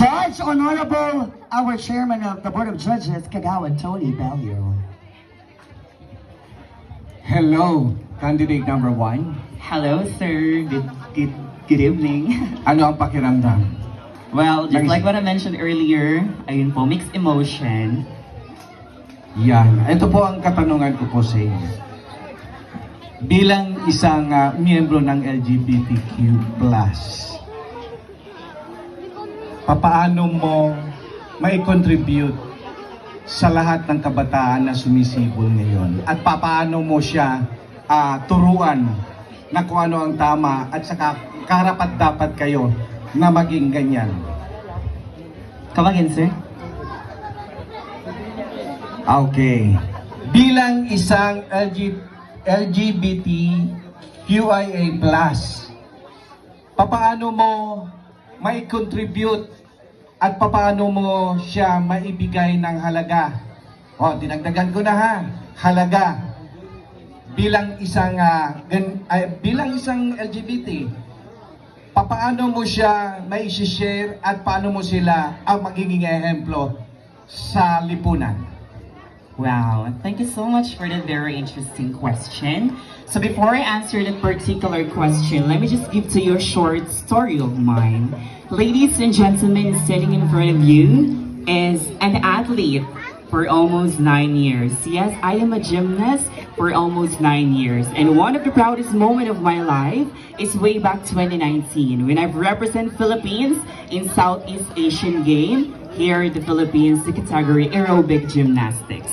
Judge Honorable, our Chairman of the Board of Judges, Kagawad Tony Bello. Hello, candidate number 1. Hello, sir. Good evening. Ano ang pakiramdam? Well, just like what I mentioned earlier, ayun po, mixed emotion. Yan. Ito po ang katanungan ko po sa inyo. Bilang isang miyembro ng LGBTQ+, papaano mo mai-contribute sa lahat ng kabataan na sumisibol ngayon? At papaano mo siya turuan na kung ano ang tama at saka karapat-dapat kayo na maging ganyan? Come again, sir? Okay. Bilang isang LGBTQIA+, papaano mo mai-contribute at papaano mo siya maibigay ng halaga? O, dinagdagan ko na ha. Halaga. Bilang isang LGBT, papaano mo siya mai-share at paano mo sila ang magiging ehemplo sa lipunan? Wow, thank you so much for that very interesting question. So before I answer that particular question, let me just give to you a short story of mine. Ladies and gentlemen, sitting in front of you is an athlete for almost 9 years. Yes, I am a gymnast for almost 9 years. And one of the proudest moments of my life is way back 2019 when I've represented Philippines in Southeast Asian Game here in the Philippines, the category aerobic gymnastics.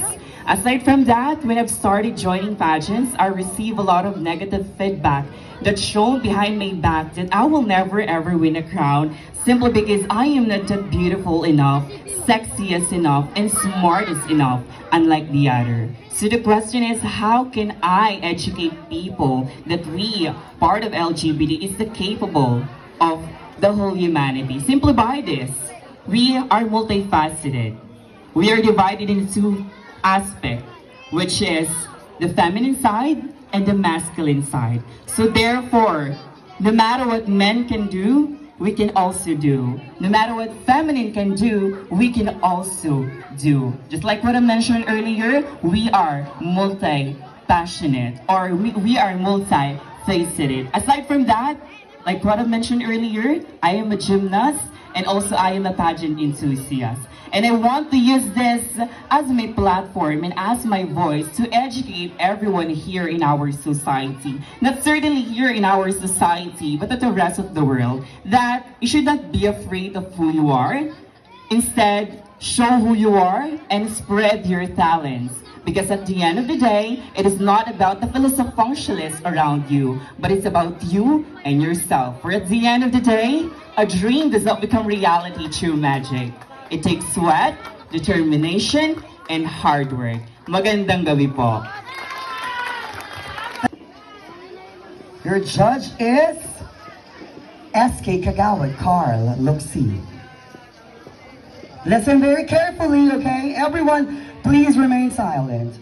Aside from that, when I've started joining pageants, I receive a lot of negative feedback that's shown behind my back that I will never ever win a crown simply because I am not that beautiful enough, sexiest enough, and smartest enough, unlike the other. So the question is, how can I educate people that we, part of LGBT, is the capable of the whole humanity? Simply by this, we are multifaceted. We are divided into two aspects, which is the feminine side and the masculine side. So therefore, no matter what men can do, we can also do. No matter what feminine can do, we can also do. Just like what I mentioned earlier, we are multi-passionate, or we are multi-faceted. Aside from that, like what I mentioned earlier, I am a gymnast and also I am a pageant enthusiast. And I want to use this as my platform and as my voice to educate everyone here in our society. Not certainly here in our society, but at the rest of the world, that you should not be afraid of who you are. Instead, show who you are and spread your talents. Because at the end of the day, it is not about the philosophunctialists around you, but it's about you and yourself. For at the end of the day, a dream does not become reality through magic. It takes sweat, determination, and hard work. Magandang gabi po. Your judge is SK Kagawad Carl Luxi. Listen very carefully, okay? Everyone, please remain silent.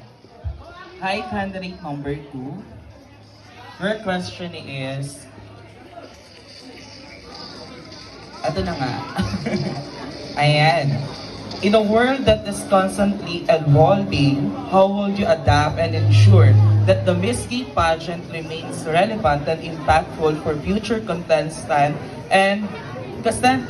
Hi, candidate number 2. Your question is... Ito na nga. Ayan. In a world that is constantly evolving, how will you adapt and ensure that the Miss Gay pageant remains relevant and impactful for future contestant and contestant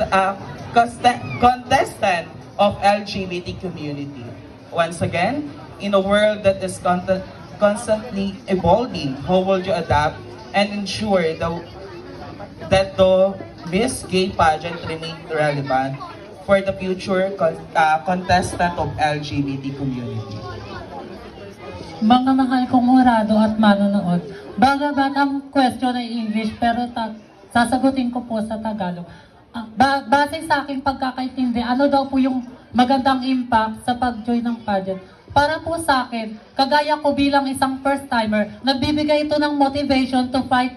of LGBT community? Once again, in a world that is constantly evolving, how will you adapt and ensure that the Miss Gay pageant remains relevant for the future contestant of LGBT community? Mga mahal kong hurado at manonood, bagamat ang question ay English pero sasagutin ko po sa Tagalog. Base sa aking pagkakaintindi, ano daw po yung magandang impact sa pag-join ng pageant? Para po sa akin, kagaya ko bilang isang first-timer, nagbibigay ito ng motivation to fight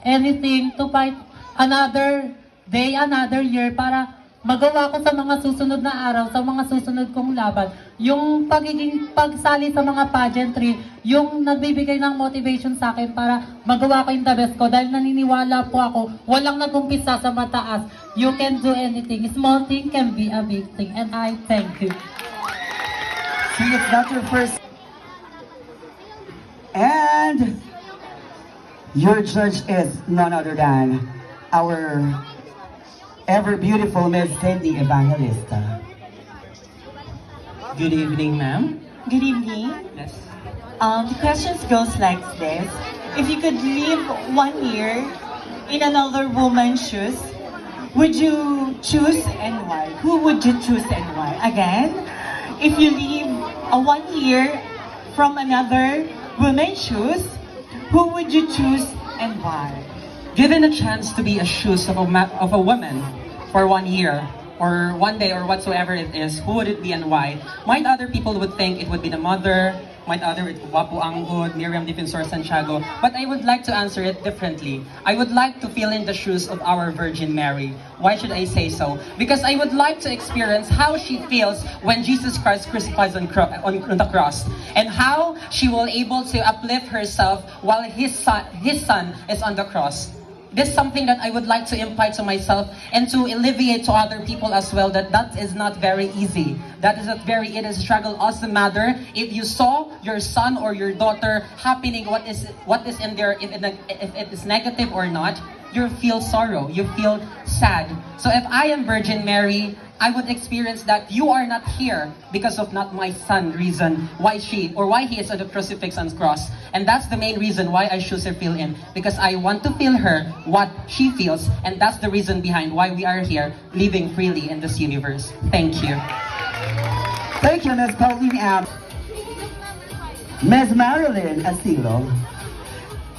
anything, to fight another day, another year, para magawa ko sa mga susunod na araw, sa mga susunod kong laban. Yung pagiging pagsali sa mga pageantry, yung nagbibigay ng motivation sa akin para magawa ko yung the best ko. Dahil naniniwala po ako, walang nag-umpisa sa mataas. you can do anything. Small thing can be a big thing. And I thank you. See, it's not your first. And your judge is none other than our ever beautiful Miss Cindy Evangelista. Good evening, ma'am. Good evening. Yes. The questions goes like this. If you could live 1 year in another woman's shoes, would you choose and why? Who would you choose and why? Again, if you live 1 year from another woman's shoes, who would you choose and why? Given a chance to be a shoes of a woman for 1 year, or 1 day, or whatsoever it is, who would it be and why? Might other people would think it would be the mother, might other it Wapo Anggod, Miriam Defensor Santiago, but I would like to answer it differently. I would like to fill in the shoes of our Virgin Mary. Why should I say so? Because I would like to experience how she feels when Jesus Christ crucified on the cross, and how she will able to uplift herself while his son is on the cross. This is something that I would like to impart to myself and to alleviate to other people as well, that is not very easy. It is a struggle as a mother. If you saw your son or your daughter happening what is in there, if it is negative or not, you feel sorrow, you feel sad. So if I am Virgin Mary, I would experience that you are not here because of not my son reason why he is on the crucifix and cross. And that's the main reason why I choose her fill in, because I want to feel her what she feels, and that's the reason behind why we are here living freely in this universe. Thank you. Thank you, Ms. Pauline Am. Ms. Marilyn Astilo.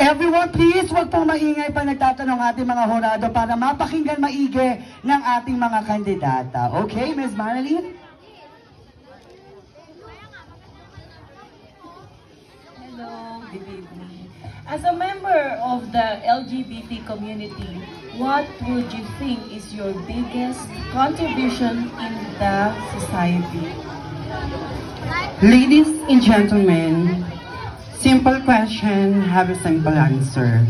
Everyone, please, wag pong maingay pa nagtatanong ating mga horado para mapakinggan maigi ng ating mga kandidata. Okay, Ms. Marilyn? Hello, good evening. As a member of the LGBT community, what would you think is your biggest contribution in the society? Ladies and gentlemen, simple question, have a simple answer.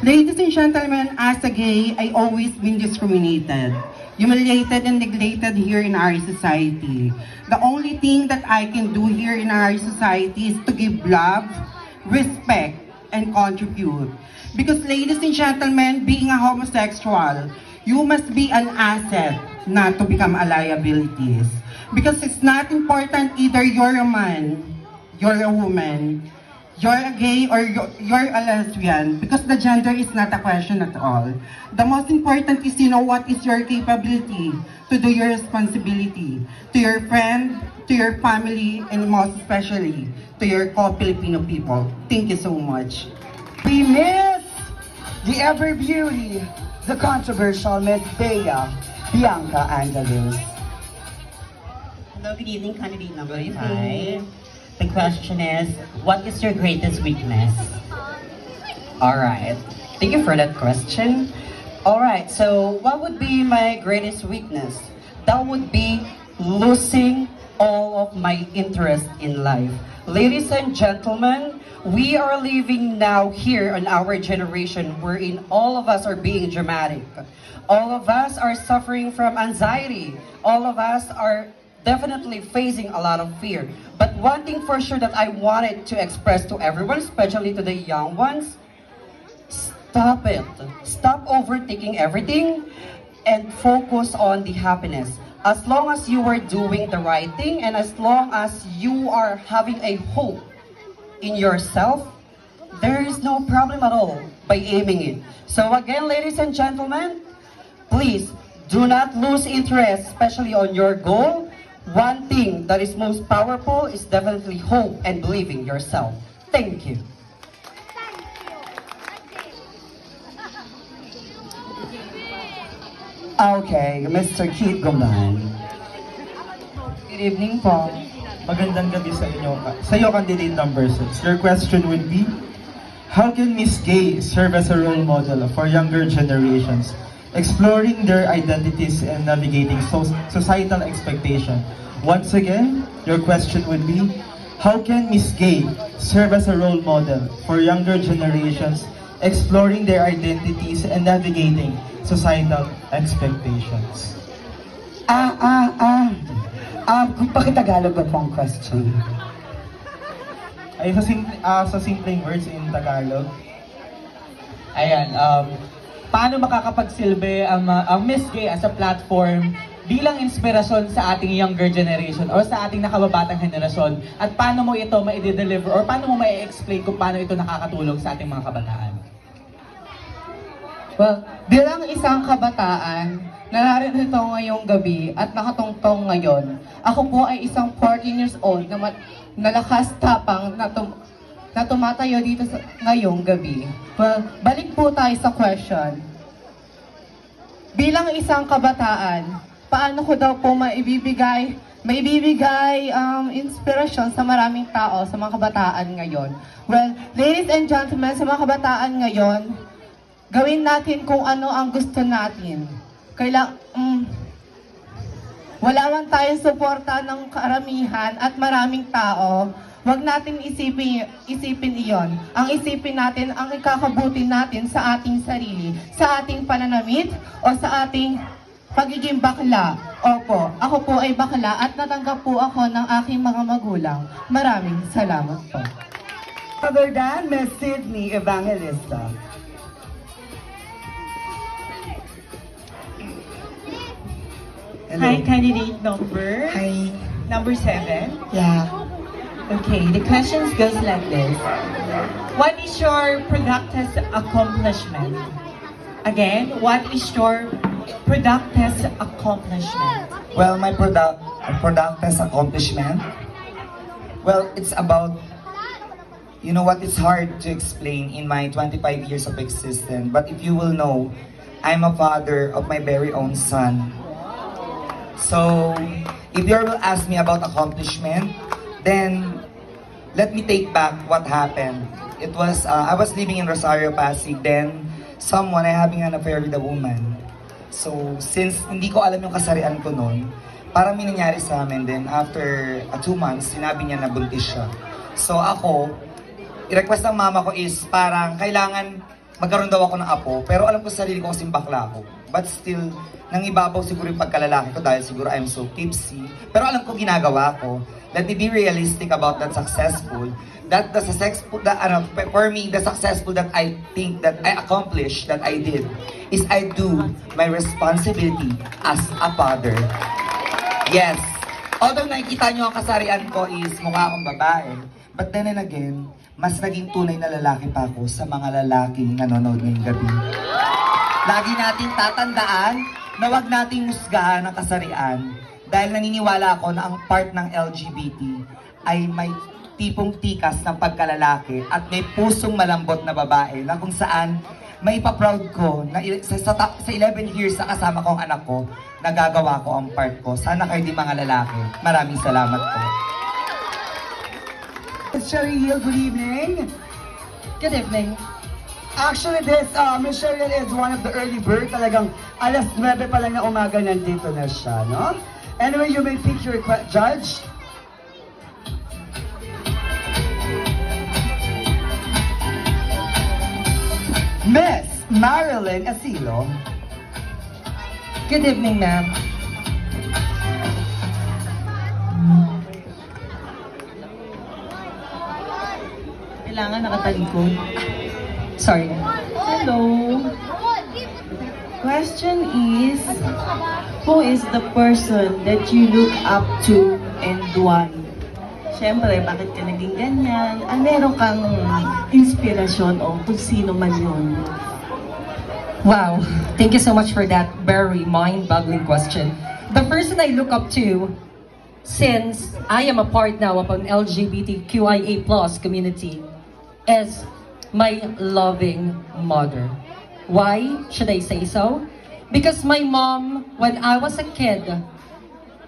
Ladies and gentlemen, as a gay, I always been discriminated, humiliated and neglected here in our society. The only thing that I can do here in our society is to give love, respect, and contribute. Because ladies and gentlemen, being a homosexual, you must be an asset, not to become a liabilities. Because it's not important either you're a man, you're a woman, you're a gay, or you're a lesbian, because the gender is not a question at all. The most important is, you know, what is your capability to do your responsibility to your friend, to your family, and most especially to your co-Filipino people. Thank you so much. We miss the ever beauty, the controversial Miss Bea Bianca Andaluz. Hello, good evening, candidate number 5. The question is, what is your greatest weakness? Alright, thank you for that question. Alright, so what would be my greatest weakness? That would be losing all of my interest in life. Ladies and gentlemen, we are living now here in our generation wherein all of us are being dramatic. All of us are suffering from anxiety. All of us are definitely facing a lot of fear. But one thing for sure that I wanted to express to everyone, especially to the young ones, stop it. Stop overthinking everything and focus on the happiness. As long as you are doing the right thing and as long as you are having a hope in yourself, there is no problem at all by aiming it. So again, ladies and gentlemen, please do not lose interest, especially on your goal. One thing that is most powerful is definitely hope and believing yourself. Thank you. Okay, Mr. Keith Gumban. Good evening po. Magandang gabi sa inyo. Sa iyo, candidate number 6. Your question would be, how can Miss Gay serve as a role model for younger generations, exploring their identities and navigating societal expectation? Once again, your question would be, how can Miss Gay serve as a role model for younger generations, exploring their identities and navigating societal expectations? Kung pakitagalog ba po ang question? Ay, sa simpleng words in Tagalog. Ayan, paano makakapagsilbi ang Miss Gay as a platform bilang inspirasyon sa ating younger generation o sa ating nakababatang henerasyon, at paano mo ito ma-deliver or paano mo ma-explain kung paano ito nakakatulong sa ating mga kabataan? Well, bilang isang kabataan, nararito ngayong gabi at nakatungtong ngayon, ako po ay isang 14 years old na lakas tapang na tumatayo dito ngayong gabi. Well, balik po tayo sa question. Bilang isang kabataan, paano ko daw po maibibigay inspirasyon sa maraming tao, sa mga kabataan ngayon? Well, ladies and gentlemen, sa mga kabataan ngayon, gawin natin kung ano ang gusto natin. Wala man tayong suporta ng karamihan at maraming tao, wag natin isipin iyon. Ang isipin natin, ang ikakabuti natin sa ating sarili, sa ating pananamit, o sa ating pagiging bakla. Opo, ako po ay bakla at natanggap po ako ng aking mga magulang. Maraming salamat po. Other than Miss Sydney Evangelista. Hi, candidate number 7. Yeah. Okay, the questions goes like this. What is your productive accomplishment? Again, what is your productive accomplishment? Well, my productive accomplishment, well, it's about, you know what, it's hard to explain in my 25 years of existence. But if you will know, I'm a father of my very own son. So, if you will ask me about accomplishment, then let me take back what happened. It was, I was living in Rosario, Pasig, then someone, I having an affair with a woman. So, since hindi ko alam yung kasarian ko noon, parang may nangyari sa amin. Then, after 2 months, sinabi niya na buntis siya. So, ako, i-request ng mama ko is parang kailangan magkaroon daw ako ng apo. Pero alam ko sa sarili ko kasing bakla ako. But still, nang ibabaw siguro yung pagkalalaki ko dahil siguro I'm so tipsy. Pero alam ko ginagawa ko. Let me be realistic about that successful. For me, the successful that I think that I accomplished, that I did, is I do my responsibility as a father. Yes. Although nakikita nyo ang kasarian ko is mukha akong babae, but then and again, mas naging tunay na lalaki pa ako sa mga lalaking nanonood ngayong gabi. Lagi nating tatandaan na wag nating husgahan ang kasarian dahil naniniwala ako na ang part ng LGBT ay may tipong tikas ng pagkalalaki at may pusong malambot na babae na kung saan may pa-proud ko na sa 11 years na kasama ko ang anak ko, nagagawa ko ang part ko. Sana kayo di mga lalaki. Maraming salamat po. Cheryl, good evening. Good evening. Actually, Miss Cheryl is one of the early bird. Talagang alas 9 pa lang na umaga nandito na siya, no? Anyway, you may pick your judge. Miss Marilyn Asilo. Good evening, ma'am. Kailangan nakatalikod. Sorry. Hello. Question is, who is the person that you look up to and why? Siyempre, bakit ka naging ganyan? Meron kang inspirasyon o kung sino man yun? Wow, thank you so much for that very mind-boggling question. The person I look up to, since I am a part now of an LGBTQIA+ community, is my loving mother. Why should I say so? Because my mom, when I was a kid,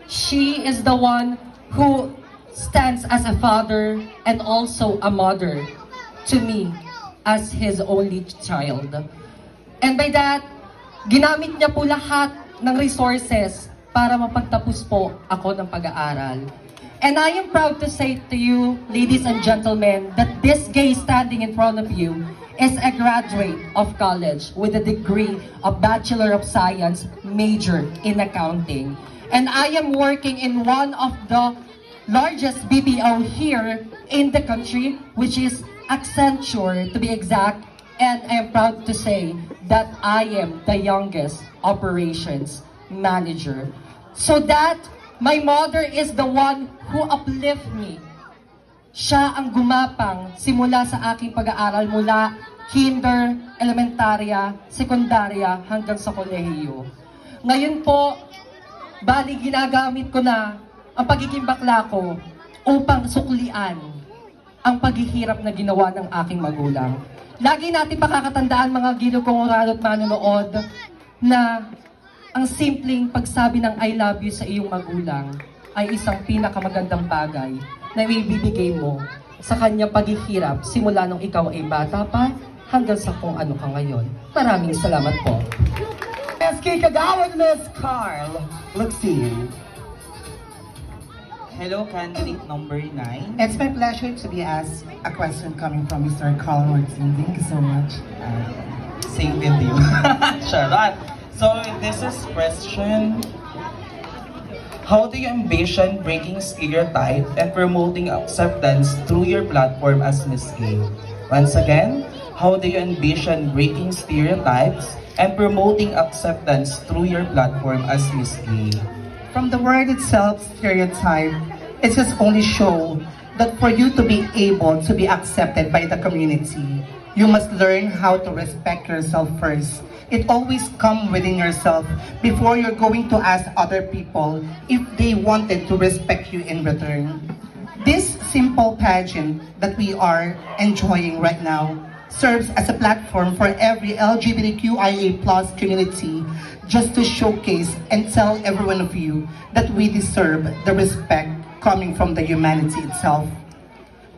she is the one who stands as a father and also a mother to me as his only child. And by that, ginamit niya po lahat ng resources para mapagtapos po ako ng pag-aaral. And I am proud to say to you, ladies and gentlemen, that this gay standing in front of you is a graduate of college with a degree of Bachelor of Science major in accounting. And I am working in one of the largest BPO here in the country, which is Accenture to be exact. And I am proud to say that I am the youngest operations manager. So that my mother is the one who uplift me. Siya ang gumapang simula sa aking pag-aaral mula kinder, elementarya, sekundarya hanggang sa kolehiyo. Ngayon po, bali ginagamit ko na ang pagiging bakla ko upang suklian ang paghihirap na ginawa ng aking magulang. Lagi natin pakakatandaan mga ginukongorado at manonood na ang simpleng pagsabi ng I love you sa iyong magulang ay isang pinakamagandang bagay na ibibigay mo sa kanyang paghihirap simula nung ikaw ay bata pa hanggang sa kung ano ka ngayon. Maraming salamat po. SK Kagawad, Miss Carl Luxine. Hello, candidate number 9. It's my pleasure to be asked a question coming from Mr. Carl Martin. Thank you so much. Same with you. Charot. So, this is question. How do you envision breaking stereotype and promoting acceptance through your platform as Miss Gay? Once again, how do you envision breaking stereotypes and promoting acceptance through your platform as Miss Gay? From the word itself, stereotype, it just only show that for you to be able to be accepted by the community, you must learn how to respect yourself first. It always comes within yourself before you're going to ask other people if they wanted to respect you in return. This simple pageant that we are enjoying right now serves as a platform for every LGBTQIA+ community just to showcase and tell every one of you that we deserve the respect coming from the humanity itself.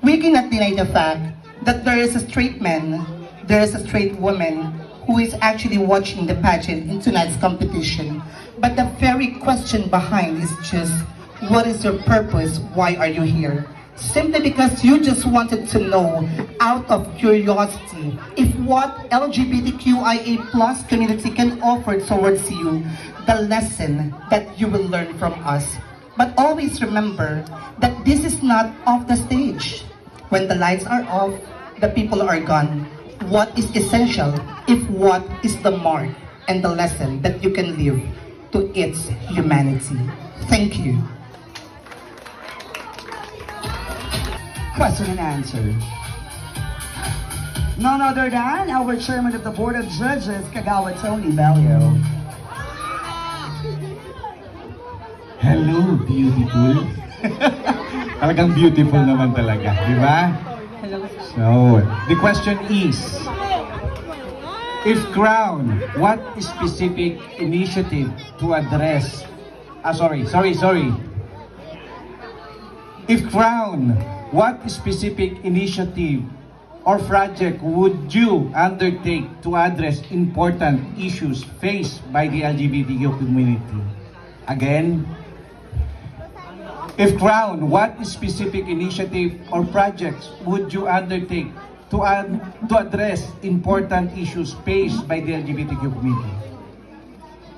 We cannot deny the fact that there is a straight man, there is a straight woman who is actually watching the pageant in tonight's competition. But the very question behind is just, what is your purpose? Why are you here? Simply because you just wanted to know, out of curiosity, if what LGBTQIA+ community can offer towards you, the lesson that you will learn from us. But always remember that this is not off the stage. When the lights are off, the people are gone. What is essential if what is the mark and the lesson that you can live to its humanity. Thank you. Question and answer. None other than our chairman of the Board of Judges, Kagawa Tony Bello. Hello, beautiful. Talagang beautiful naman talaga, di ba? So, the question is, if Crown, what specific initiative to address, If Crown, what specific initiative or project would you undertake to address important issues faced by the LGBTQ community? Again, if Crown, what specific initiative or projects would you undertake to address important issues faced by the LGBTQ community?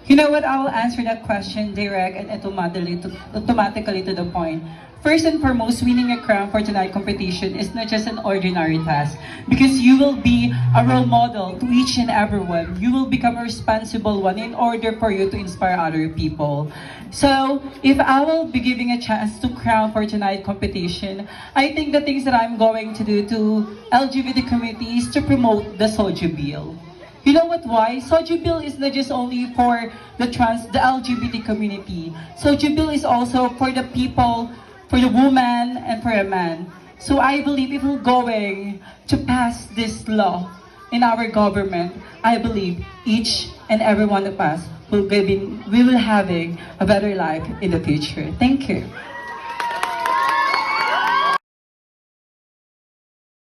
You know what, I will answer that question direct and automatically to the point. First and foremost, winning a crown for tonight's competition is not just an ordinary task, because you will be a role model to each and everyone. You will become a responsible one in order for you to inspire other people. So, if I will be giving a chance to crown for tonight's competition, I think the things that I'm going to do to LGBT community is to promote the Soju Bill. You know what, why? Soju Bill is not just only for the LGBT community. Soju Bill is also for the people, for the woman, and for a man. So I believe if we're going to pass this law in our government, I believe each and every one of us we will having a better life in the future. Thank you.